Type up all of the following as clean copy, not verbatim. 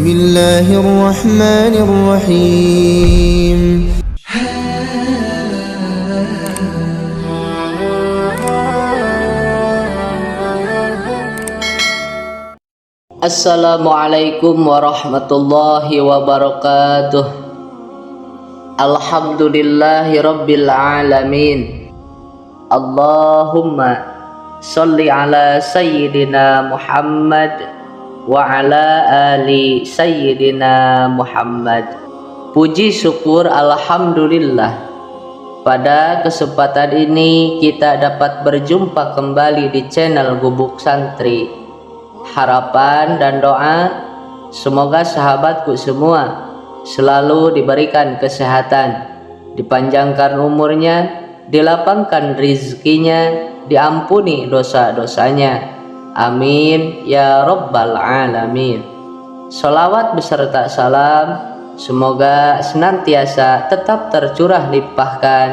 الله الرحمن الرحيم. Assalamualaikum warahmatullahi wabarakatuh. Alhamdulillahi rabbil alamin. Allahumma sholli ala sayyidina Muhammad wa ala ali sayyidina Muhammad. Puji syukur alhamdulillah, pada kesempatan ini kita dapat berjumpa kembali di channel Gubuk Santri. Harapan dan doa semoga sahabatku semua selalu diberikan kesehatan, dipanjangkan umurnya, dilapangkan rizkinya, diampuni dosa-dosanya. Amin ya rabbal alamin. Sholawat beserta salam semoga senantiasa tetap tercurah limpahkan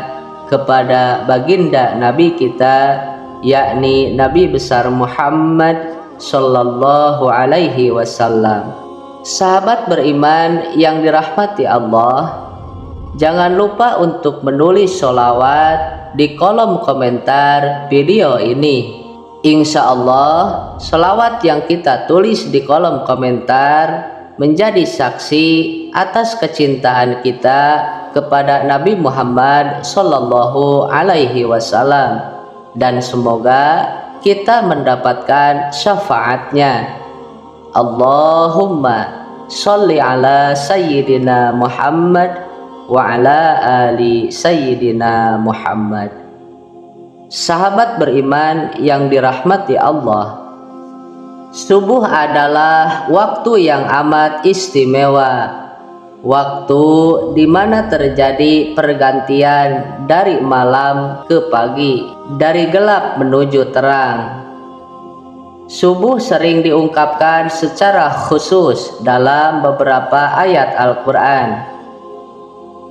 kepada baginda Nabi kita, yakni Nabi besar Muhammad Sallallahu alaihi wasallam. Sahabat beriman yang dirahmati Allah, jangan lupa untuk menulis sholawat di kolom komentar video ini. Insya Allah sholawat yang kita tulis di kolom komentar menjadi saksi atas kecintaan kita kepada Nabi Muhammad Sallallahu alaihi wasallam, dan semoga kita mendapatkan syafaatnya. Allahumma sholli ala sayyidina Muhammad wa ala ali sayyidina Muhammad. Sahabat beriman yang dirahmati Allah, subuh adalah waktu yang amat istimewa, waktu di mana terjadi pergantian dari malam ke pagi, dari gelap menuju terang. Subuh sering diungkapkan secara khusus dalam beberapa ayat Al-Quran.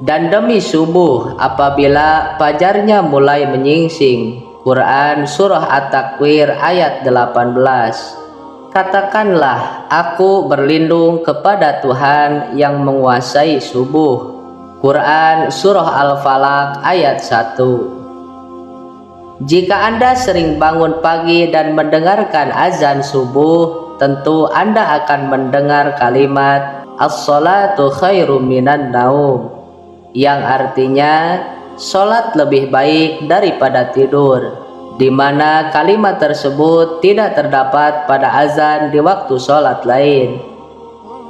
Dan demi subuh apabila fajarnya mulai menyingsing, Quran Surah At-Takwir ayat 18. Katakanlah, aku berlindung kepada Tuhan yang menguasai subuh. Quran Surah Al-Falaq ayat 1. Jika Anda sering bangun pagi dan mendengarkan azan subuh, tentu Anda akan mendengar kalimat As-salatu khairum minan naum, yang artinya sholat lebih baik daripada tidur, di mana kalimat tersebut tidak terdapat pada azan di waktu sholat lain.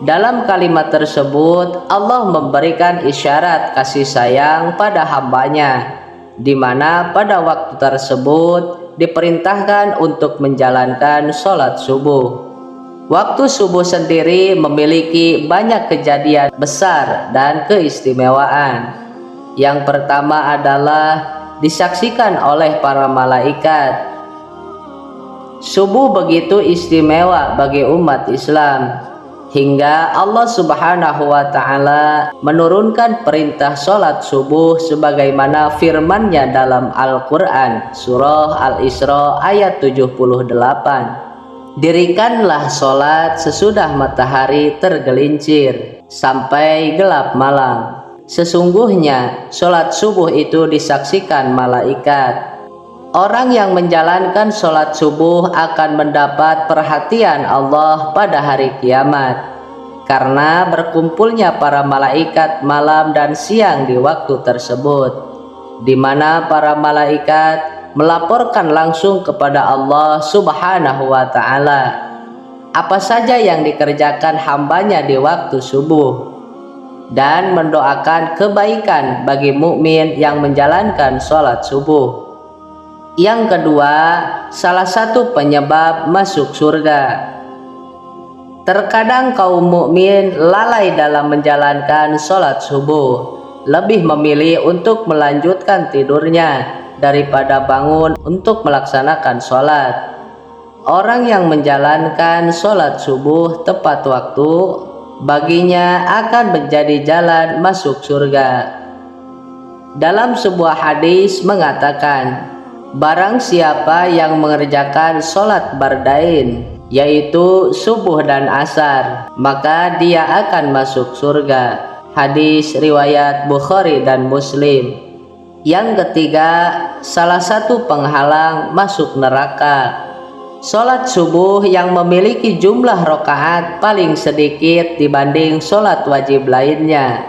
Dalam kalimat tersebut Allah memberikan isyarat kasih sayang pada hambanya, di mana pada waktu tersebut diperintahkan untuk menjalankan sholat subuh. Waktu subuh sendiri memiliki banyak kejadian besar dan keistimewaan. Yang pertama adalah disaksikan oleh para malaikat. Subuh begitu istimewa bagi umat Islam hingga Allah Subhanahu wa ta'ala menurunkan perintah sholat subuh sebagaimana firman-Nya dalam Al-Quran Surah Al-Isra ayat 78. Dirikanlah sholat sesudah matahari tergelincir sampai gelap malam. Sesungguhnya sholat subuh itu disaksikan malaikat. Orang yang menjalankan sholat subuh akan mendapat perhatian Allah pada hari kiamat, karena berkumpulnya para malaikat malam dan siang di waktu tersebut, di mana para malaikat melaporkan langsung kepada Allah Subhanahu wa ta'ala apa saja yang dikerjakan hambanya di waktu subuh, dan mendoakan kebaikan bagi mukmin yang menjalankan sholat subuh. Yang kedua, salah satu penyebab masuk surga. Terkadang kaum mukmin lalai dalam menjalankan sholat subuh, lebih memilih untuk melanjutkan tidurnya daripada bangun untuk melaksanakan sholat. Orang yang menjalankan sholat subuh tepat waktu, baginya akan menjadi jalan masuk surga. Dalam sebuah hadis mengatakan, barang siapa yang mengerjakan sholat bardain yaitu subuh dan asar, maka dia akan masuk surga. Hadis riwayat Bukhari dan Muslim. Yang ketiga, salah satu penghalang masuk neraka. Sholat subuh yang memiliki jumlah rakaat paling sedikit dibanding sholat wajib lainnya,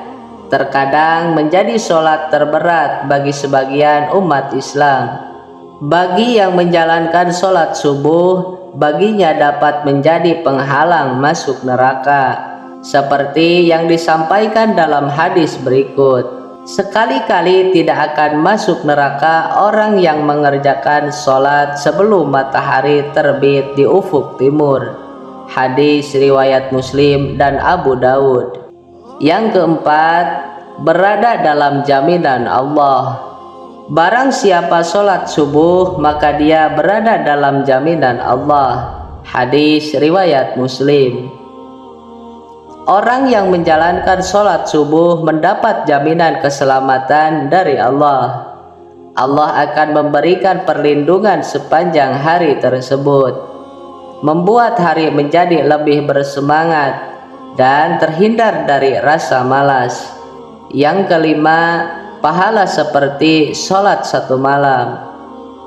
terkadang menjadi sholat terberat bagi sebagian umat Islam. Bagi yang menjalankan sholat subuh, baginya dapat menjadi penghalang masuk neraka, seperti yang disampaikan dalam hadis berikut. Sekali-kali tidak akan masuk neraka orang yang mengerjakan sholat sebelum matahari terbit di ufuk timur. Hadis riwayat Muslim dan Abu Daud. Yang keempat, berada dalam jaminan Allah. Barang siapa sholat subuh, maka dia berada dalam jaminan Allah. Hadis riwayat Muslim. Orang yang menjalankan sholat subuh mendapat jaminan keselamatan dari Allah. Allah akan memberikan perlindungan sepanjang hari tersebut, membuat hari menjadi lebih bersemangat dan terhindar dari rasa malas. Yang kelima, pahala seperti sholat satu malam.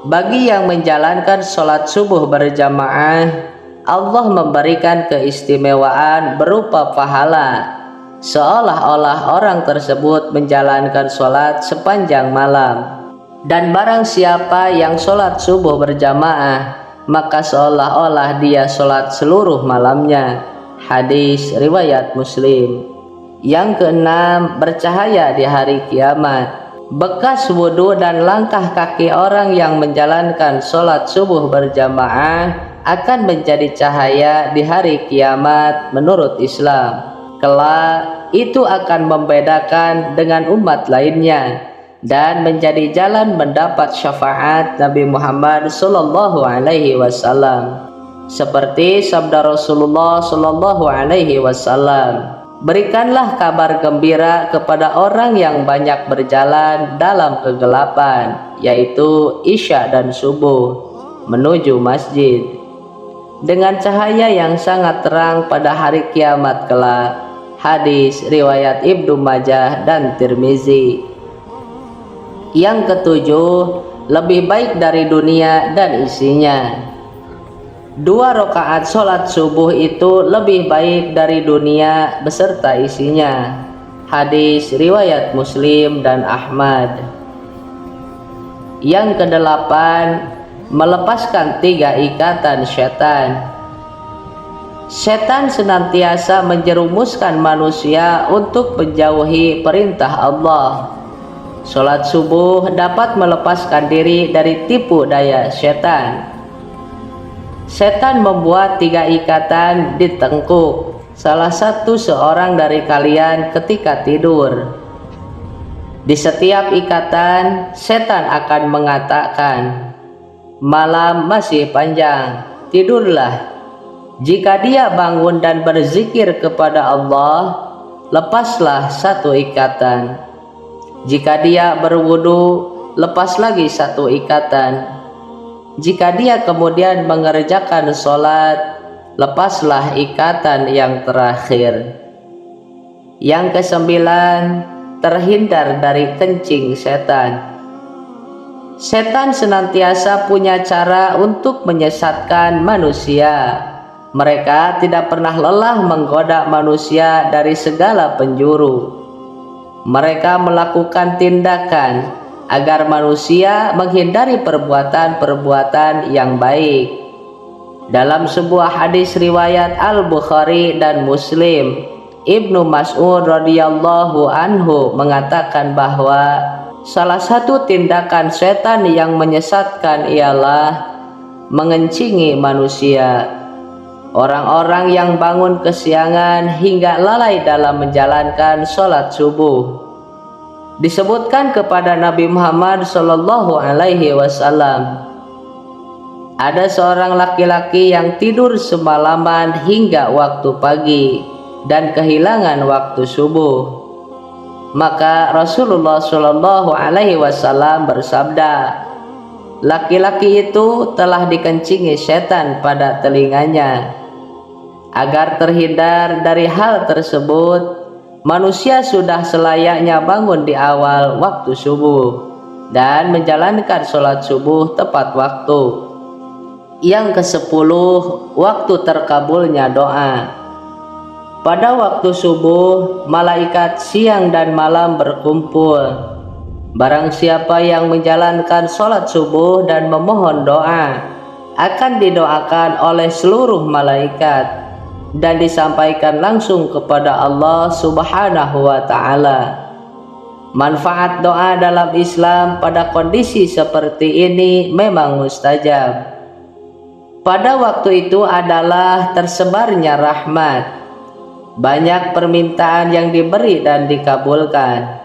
Bagi yang menjalankan sholat subuh berjamaah, Allah memberikan keistimewaan berupa pahala, seolah-olah orang tersebut menjalankan sholat sepanjang malam. Dan barang siapa yang sholat subuh berjamaah, maka seolah-olah dia sholat seluruh malamnya. Hadis riwayat Muslim. Yang keenam, bercahaya di hari kiamat. Bekas wudhu dan langkah kaki orang yang menjalankan sholat subuh berjamaah akan menjadi cahaya di hari kiamat menurut Islam. Kelak itu akan membedakan dengan umat lainnya dan menjadi jalan mendapat syafaat Nabi Muhammad sallallahu alaihi wasallam. Seperti sabda Rasulullah sallallahu alaihi wasallam, berikanlah kabar gembira kepada orang yang banyak berjalan dalam kegelapan, yaitu isya dan subuh, menuju masjid, dengan cahaya yang sangat terang pada hari kiamat kelak. Hadis riwayat Ibnu Majah dan Tirmizi. Yang ketujuh, lebih baik dari dunia dan isinya. 2 rakaat sholat subuh itu lebih baik dari dunia beserta isinya. Hadis riwayat Muslim dan Ahmad. Yang kedelapan, melepaskan 3 ikatan setan. Setan senantiasa menjerumuskan manusia untuk menjauhi perintah Allah. Sholat subuh dapat melepaskan diri dari tipu daya setan. Setan membuat 3 ikatan di tengkuk salah satu seorang dari kalian ketika tidur. Di setiap ikatan, setan akan mengatakan, "Malam masih panjang, tidurlah." Jika dia bangun dan berzikir kepada Allah, lepaslah 1 ikatan. Jika dia berwudu, lepas lagi 1 ikatan. Jika dia kemudian mengerjakan sholat, lepaslah ikatan yang terakhir. Yang kesembilan, terhindar dari kencing setan. Setan senantiasa punya cara untuk menyesatkan manusia. Mereka tidak pernah lelah menggoda manusia dari segala penjuru. Mereka melakukan tindakan agar manusia menghindari perbuatan-perbuatan yang baik. Dalam sebuah hadis riwayat Al-Bukhari dan Muslim, Ibnu Mas'ud radhiyallahu anhu mengatakan bahwa salah satu tindakan setan yang menyesatkan ialah mengencingi manusia. Orang-orang yang bangun kesiangan hingga lalai dalam menjalankan sholat subuh. Disebutkan kepada Nabi Muhammad sallallahu alaihi wasallam, ada seorang laki-laki yang tidur semalaman hingga waktu pagi dan kehilangan waktu subuh. Maka Rasulullah sallallahu alaihi wasallam bersabda, Laki-laki itu telah dikencingi setan pada telinganya. Agar terhindar dari hal tersebut, manusia sudah selayaknya bangun di awal waktu subuh dan menjalankan sholat subuh tepat waktu. Yang ke-10, waktu terkabulnya doa. Pada waktu subuh, malaikat siang dan malam berkumpul. Barang siapa yang menjalankan sholat subuh dan memohon doa, akan didoakan oleh seluruh malaikat dan disampaikan langsung kepada Allah Subhanahu wa Ta'ala. Manfaat doa dalam Islam pada kondisi seperti ini memang mustajab. Pada waktu itu adalah tersebarnya rahmat, banyak permintaan yang diberi dan dikabulkan,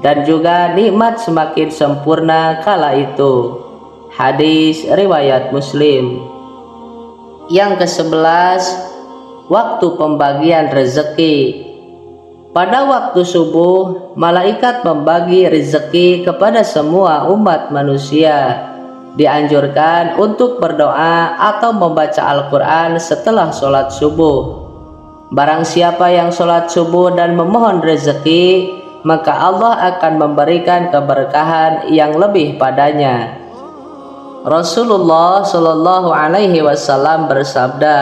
dan juga nikmat semakin sempurna kala itu. Hadis riwayat Muslim. Yang ke-11, waktu pembagian rezeki. Pada waktu subuh, malaikat membagi rezeki kepada semua umat manusia. Dianjurkan untuk berdoa atau membaca Al-Quran setelah sholat subuh. Barang siapa yang sholat subuh dan memohon rezeki, maka Allah akan memberikan keberkahan yang lebih padanya. Rasulullah Shallallahu Alaihi Wasallam bersabda,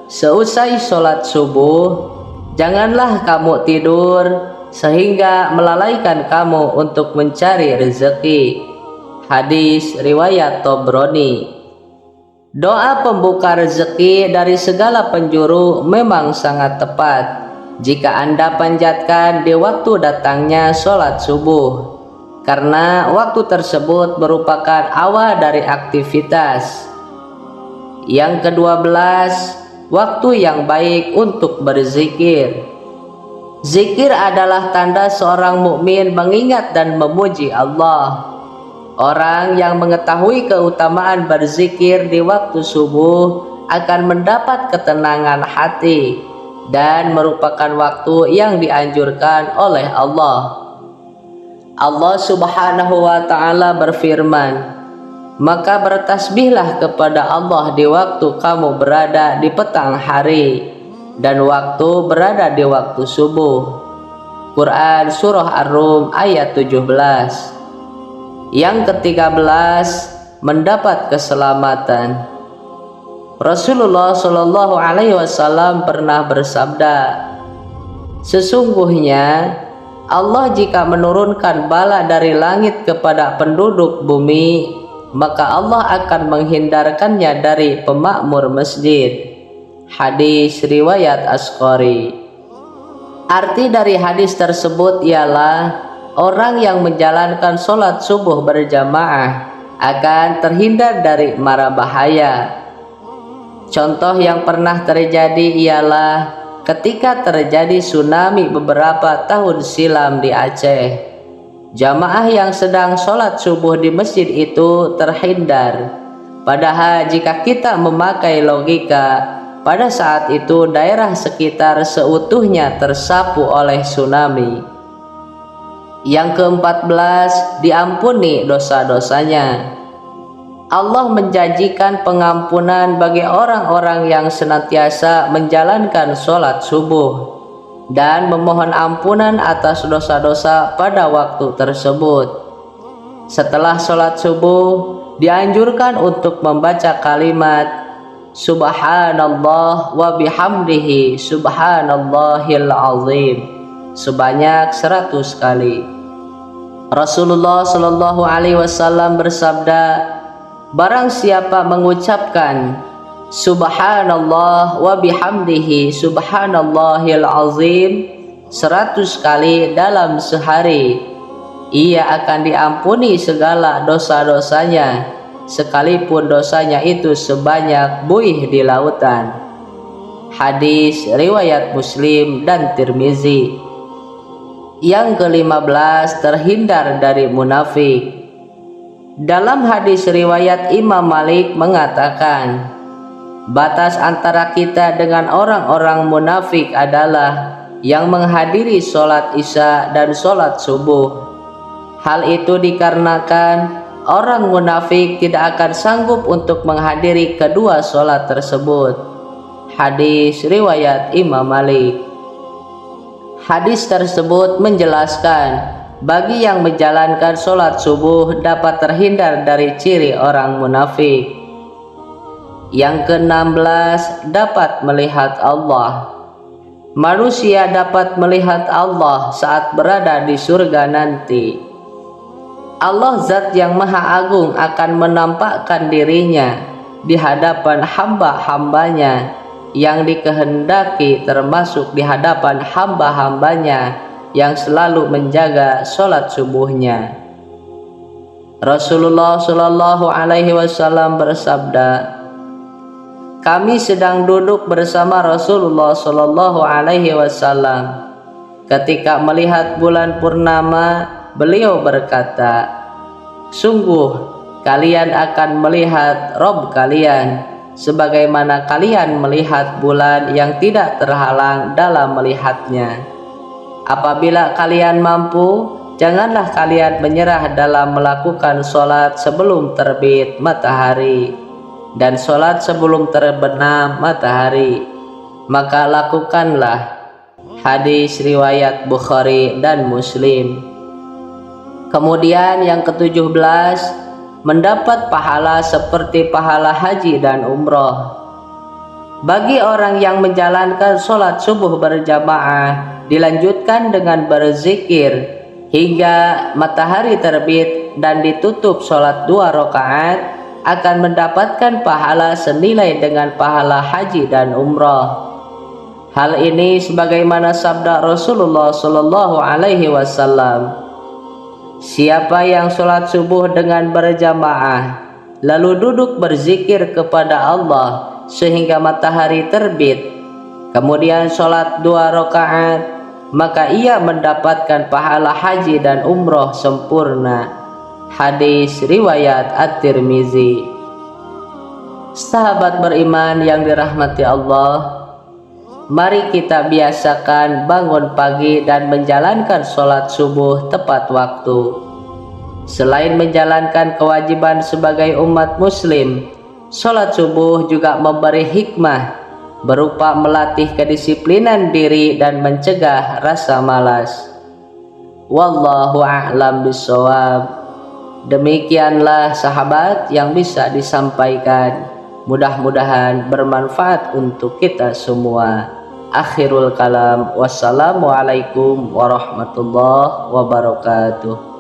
seusai sholat subuh, janganlah kamu tidur sehingga melalaikan kamu untuk mencari rezeki. Hadis riwayat Tabrani. Doa pembuka rezeki dari segala penjuru memang sangat tepat jika Anda panjatkan di waktu datangnya sholat subuh, karena waktu tersebut merupakan awal dari aktivitas. Yang ke-12, waktu yang baik untuk berzikir. Zikir adalah tanda seorang mukmin mengingat dan memuji Allah. Orang yang mengetahui keutamaan berzikir di waktu subuh akan mendapat ketenangan hati dan merupakan waktu yang dianjurkan oleh Allah. Allah Subhanahu wa Ta'ala berfirman, maka bertasbihlah kepada Allah di waktu kamu berada di petang hari dan waktu berada di waktu subuh. Quran Surah Ar-Rum ayat 17. Yang ke-13, mendapat keselamatan. Rasulullah Shallallahu Alaihi Wasallam pernah bersabda, sesungguhnya Allah jika menurunkan bala dari langit kepada penduduk bumi, maka Allah akan menghindarkannya dari pemakmur masjid. Hadis riwayat Asqari. Arti dari hadis tersebut ialah orang yang menjalankan sholat subuh berjamaah akan terhindar dari mara bahaya. Contoh yang pernah terjadi ialah ketika terjadi tsunami beberapa tahun silam di Aceh. Jamaah yang sedang sholat subuh di masjid itu terhindar. Padahal jika kita memakai logika, pada saat itu daerah sekitar seutuhnya tersapu oleh tsunami. Yang ke-14, diampuni dosa-dosanya. Allah menjanjikan pengampunan bagi orang-orang yang senantiasa menjalankan sholat subuh dan memohon ampunan atas dosa-dosa pada waktu tersebut. Setelah sholat subuh, dianjurkan untuk membaca kalimat Subhanallah wa bihamdihi subhanallahil azim sebanyak 100 kali. Rasulullah Shallallahu Alaihi Wasallam bersabda, barang siapa mengucapkan Subhanallah wa bihamdihi subhanallahil azim 100 kali dalam sehari, ia akan diampuni segala dosa-dosanya, sekalipun dosanya itu sebanyak buih di lautan. Hadis riwayat Muslim dan Tirmizi. Yang ke-15, terhindar dari munafik. Dalam hadis riwayat Imam Malik mengatakan, batas antara kita dengan orang-orang munafik adalah yang menghadiri sholat isya dan sholat subuh. Hal itu dikarenakan orang munafik tidak akan sanggup untuk menghadiri kedua sholat tersebut. Hadis riwayat Imam Malik. Hadis tersebut menjelaskan bagi yang menjalankan sholat subuh dapat terhindar dari ciri orang munafik. Yang ke-16, dapat melihat Allah. Manusia dapat melihat Allah saat berada di surga nanti. Allah Zat yang Maha Agung akan menampakkan dirinya di hadapan hamba-hambanya yang dikehendaki, termasuk di hadapan hamba-hambanya yang selalu menjaga sholat subuhnya. Rasulullah Shallallahu Alaihi Wasallam bersabda, kami sedang duduk bersama Rasulullah Shallallahu Alaihi Wasallam. Ketika melihat bulan purnama, beliau berkata, sungguh kalian akan melihat Rob kalian sebagaimana kalian melihat bulan yang tidak terhalang dalam melihatnya. Apabila kalian mampu, janganlah kalian menyerah dalam melakukan sholat sebelum terbit matahari dan sholat sebelum terbenam matahari, maka lakukanlah. Hadis riwayat Bukhari dan Muslim. Kemudian yang ke-17, mendapat pahala seperti pahala haji dan umroh. Bagi orang yang menjalankan sholat subuh berjamaah, dilanjutkan dengan berzikir hingga matahari terbit dan ditutup sholat 2 rakaat, akan mendapatkan pahala senilai dengan pahala haji dan umroh. Hal ini sebagaimana sabda Rasulullah Shallallahu Alaihi Wasallam, siapa yang sholat subuh dengan berjamaah lalu duduk berzikir kepada Allah sehingga matahari terbit, kemudian sholat 2 rakaat, maka ia mendapatkan pahala haji dan umroh sempurna. Hadis riwayat At-Tirmizi. Sahabat beriman yang dirahmati Allah, mari kita biasakan bangun pagi dan menjalankan sholat subuh tepat waktu. Selain menjalankan kewajiban sebagai umat muslim, sholat subuh juga memberi hikmah berupa melatih kedisiplinan diri dan mencegah rasa malas. Wallahu a'lam bishawab. Demikianlah sahabat yang bisa disampaikan. Mudah-mudahan bermanfaat untuk kita semua. Akhirul kalam. Wassalamualaikum warahmatullahi wabarakatuh.